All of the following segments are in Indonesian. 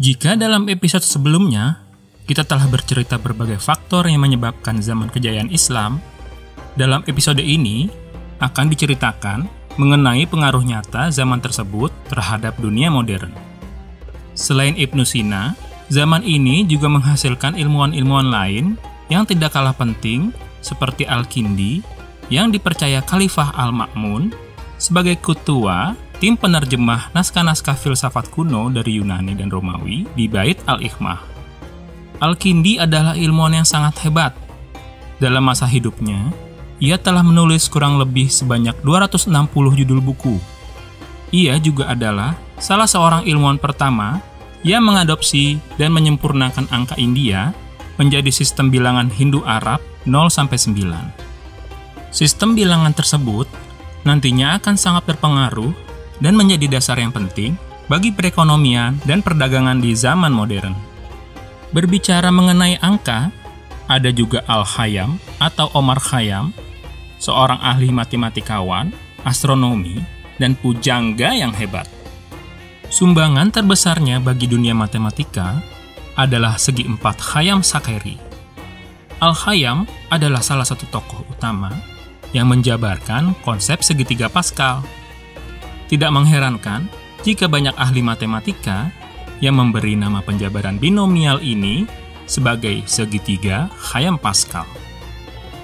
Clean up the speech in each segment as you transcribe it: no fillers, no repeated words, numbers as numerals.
Jika dalam episode sebelumnya, kita telah bercerita berbagai faktor yang menyebabkan zaman kejayaan Islam, dalam episode ini akan diceritakan mengenai pengaruh nyata zaman tersebut terhadap dunia modern. Selain Ibnu Sina, zaman ini juga menghasilkan ilmuwan-ilmuwan lain yang tidak kalah penting seperti Al-Kindi yang dipercaya Khalifah Al-Ma'mun sebagai ketua tim penerjemah naskah-naskah filsafat kuno dari Yunani dan Romawi di Bait Al-Hikmah. Al-Kindi adalah ilmuwan yang sangat hebat. Dalam masa hidupnya, ia telah menulis kurang lebih sebanyak 260 judul buku. Ia juga adalah salah seorang ilmuwan pertama yang mengadopsi dan menyempurnakan angka India menjadi sistem bilangan Hindu-Arab 0-9. Sistem bilangan tersebut nantinya akan sangat berpengaruh dan menjadi dasar yang penting bagi perekonomian dan perdagangan di zaman modern. Berbicara mengenai angka, ada juga Al-Khayyam atau Omar Khayyam, seorang ahli matematikawan, astronomi, dan pujangga yang hebat. Sumbangan terbesarnya bagi dunia matematika adalah segi empat Khayyam Shakeri. Al-Khayyam adalah salah satu tokoh utama yang menjabarkan konsep segitiga Pascal. Tidak mengherankan jika banyak ahli matematika yang memberi nama penjabaran binomial ini sebagai segitiga Khayyam Pascal.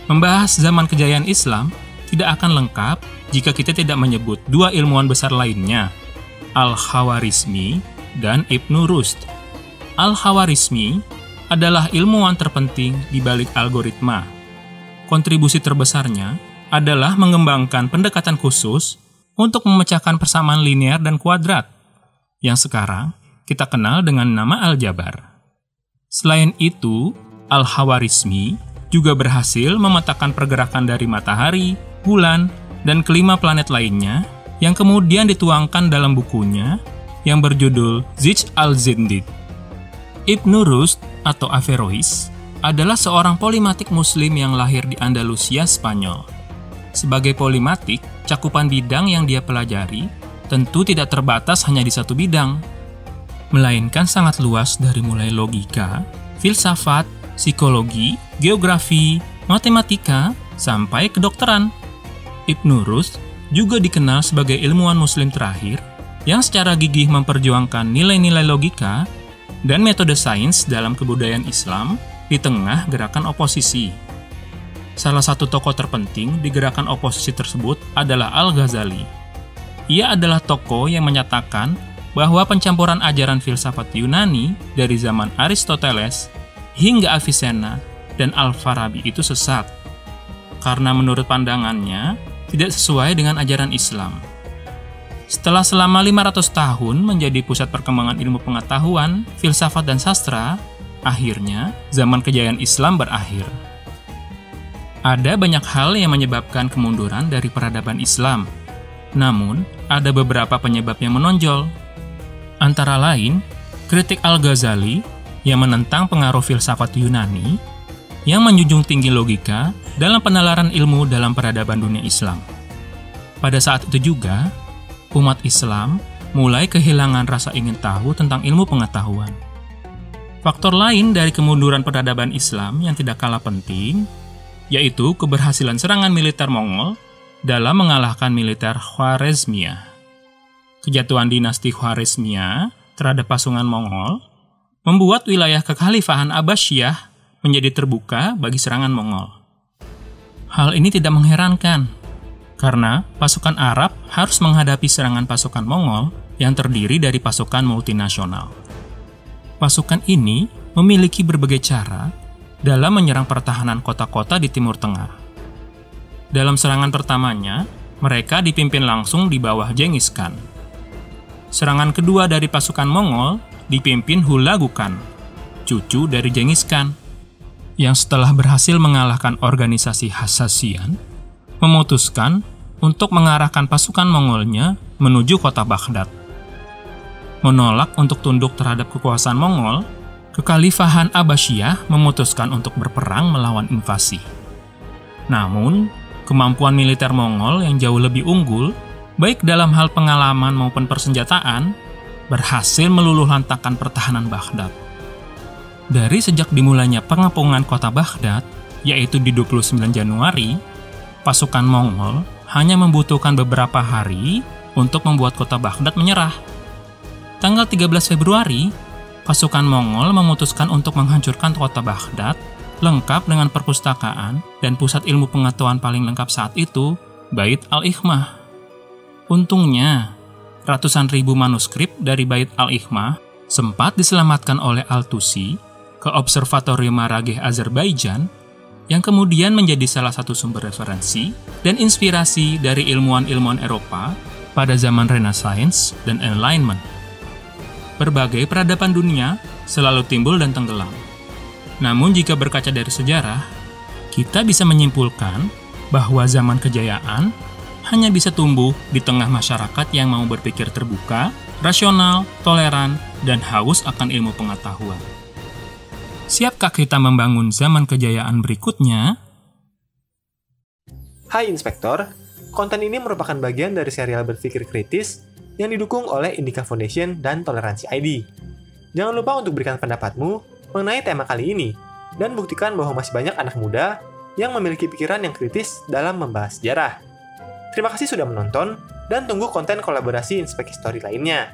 Membahas zaman kejayaan Islam tidak akan lengkap jika kita tidak menyebut dua ilmuwan besar lainnya, Al-Khawarizmi dan Ibnu Rushd. Al-Khawarizmi adalah ilmuwan terpenting di balik algoritma. Kontribusi terbesarnya adalah mengembangkan pendekatan khusus untuk memecahkan persamaan linear dan kuadrat, yang sekarang kita kenal dengan nama aljabar. Selain itu, Al-Khawarizmi juga berhasil memetakan pergerakan dari matahari, bulan, dan kelima planet lainnya yang kemudian dituangkan dalam bukunya yang berjudul Zich al-Zindid. Ibnu Rushd atau Averroes adalah seorang polimatik muslim yang lahir di Andalusia, Spanyol. Sebagai polimatik, cakupan bidang yang dia pelajari tentu tidak terbatas hanya di satu bidang, melainkan sangat luas dari mulai logika, filsafat, psikologi, geografi, matematika, sampai kedokteran. Ibnu Rushd juga dikenal sebagai ilmuwan muslim terakhir yang secara gigih memperjuangkan nilai-nilai logika dan metode sains dalam kebudayaan Islam di tengah gerakan oposisi. Salah satu tokoh terpenting di gerakan oposisi tersebut adalah Al-Ghazali. Ia adalah tokoh yang menyatakan bahwa pencampuran ajaran filsafat Yunani dari zaman Aristoteles hingga Avicenna dan Al-Farabi itu sesat, karena menurut pandangannya tidak sesuai dengan ajaran Islam. Setelah selama 500 tahun menjadi pusat perkembangan ilmu pengetahuan, filsafat, dan sastra, akhirnya zaman kejayaan Islam berakhir. Ada banyak hal yang menyebabkan kemunduran dari peradaban Islam, namun ada beberapa penyebab yang menonjol. Antara lain, kritik Al-Ghazali yang menentang pengaruh filsafat Yunani yang menjunjung tinggi logika dalam penalaran ilmu dalam peradaban dunia Islam. Pada saat itu juga, umat Islam mulai kehilangan rasa ingin tahu tentang ilmu pengetahuan. Faktor lain dari kemunduran peradaban Islam yang tidak kalah penting yaitu keberhasilan serangan militer Mongol dalam mengalahkan militer Khwarezmiyah. Kejatuhan dinasti Khwarezmiyah terhadap pasukan Mongol membuat wilayah kekhalifahan Abbasiyah menjadi terbuka bagi serangan Mongol. Hal ini tidak mengherankan, karena pasukan Arab harus menghadapi serangan pasukan Mongol yang terdiri dari pasukan multinasional. Pasukan ini memiliki berbagai cara dalam menyerang pertahanan kota-kota di Timur Tengah. Dalam serangan pertamanya, mereka dipimpin langsung di bawah Genghis Khan. Serangan kedua dari pasukan Mongol dipimpin Hulagu Khan, cucu dari Genghis Khan, yang setelah berhasil mengalahkan organisasi Hassasian, memutuskan untuk mengarahkan pasukan Mongolnya menuju kota Baghdad. Menolak untuk tunduk terhadap kekuasaan Mongol, Kekhalifahan Abbasiyah memutuskan untuk berperang melawan invasi. Namun, kemampuan militer Mongol yang jauh lebih unggul, baik dalam hal pengalaman maupun persenjataan, berhasil meluluhlantakkan pertahanan Baghdad. Dari sejak dimulainya pengepungan kota Baghdad, yaitu di 29 Januari, pasukan Mongol hanya membutuhkan beberapa hari untuk membuat kota Baghdad menyerah. Tanggal 13 Februari, pasukan Mongol memutuskan untuk menghancurkan kota Baghdad, lengkap dengan perpustakaan dan pusat ilmu pengetahuan paling lengkap saat itu, Bait al-Hikmah. Untungnya, ratusan ribu manuskrip dari Bait al-Hikmah sempat diselamatkan oleh Al-Tusi ke Observatorium Marageh Azerbaijan, yang kemudian menjadi salah satu sumber referensi dan inspirasi dari ilmuwan-ilmuwan Eropa pada zaman Renaissance dan Enlightenment. Berbagai peradaban dunia selalu timbul dan tenggelam. Namun jika berkaca dari sejarah, kita bisa menyimpulkan bahwa zaman kejayaan hanya bisa tumbuh di tengah masyarakat yang mau berpikir terbuka, rasional, toleran, dan haus akan ilmu pengetahuan. Siapkah kita membangun zaman kejayaan berikutnya? Hai Inspektor, konten ini merupakan bagian dari serial berpikir kritis yang didukung oleh Indika Foundation dan Toleransi ID. Jangan lupa untuk berikan pendapatmu mengenai tema kali ini, dan buktikan bahwa masih banyak anak muda yang memiliki pikiran yang kritis dalam membahas sejarah. Terima kasih sudah menonton, dan tunggu konten kolaborasi Inspek History lainnya.